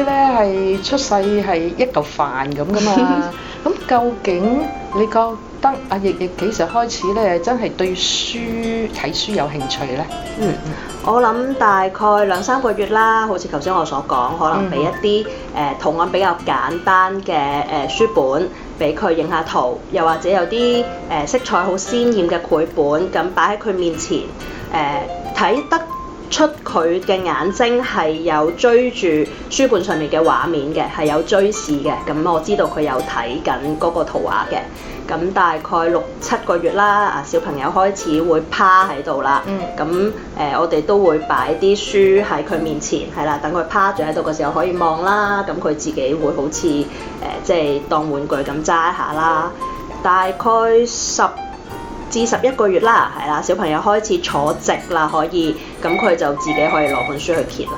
咧係出世係一嚿飯咁噶嘛。咁究竟你覺得阿奕奕幾時開始咧真係對睇書有興趣咧？我諗大概2-3個月啦，好似頭先我所講，可能俾一啲圖案比較簡單嘅書本，俾佢影下圖，又或者有啲色彩好鮮豔嘅繪本，咁擺喺佢面前，睇得出佢嘅眼睛係有追住書本上面嘅畫面嘅，係有追視嘅，咁我知道佢有睇緊嗰個圖畫嘅。咁大概6-7個月啦，小朋友開始會趴喺度啦。咁我哋都會擺啲書喺佢面前，係啦，等佢趴住喺度嘅時候可以望啦。咁佢自己會好似即係當玩具咁揸下啦。大概10至11個月啦，係啦，小朋友開始坐直啦，可以，咁佢就自己可以攞本書去揭啦。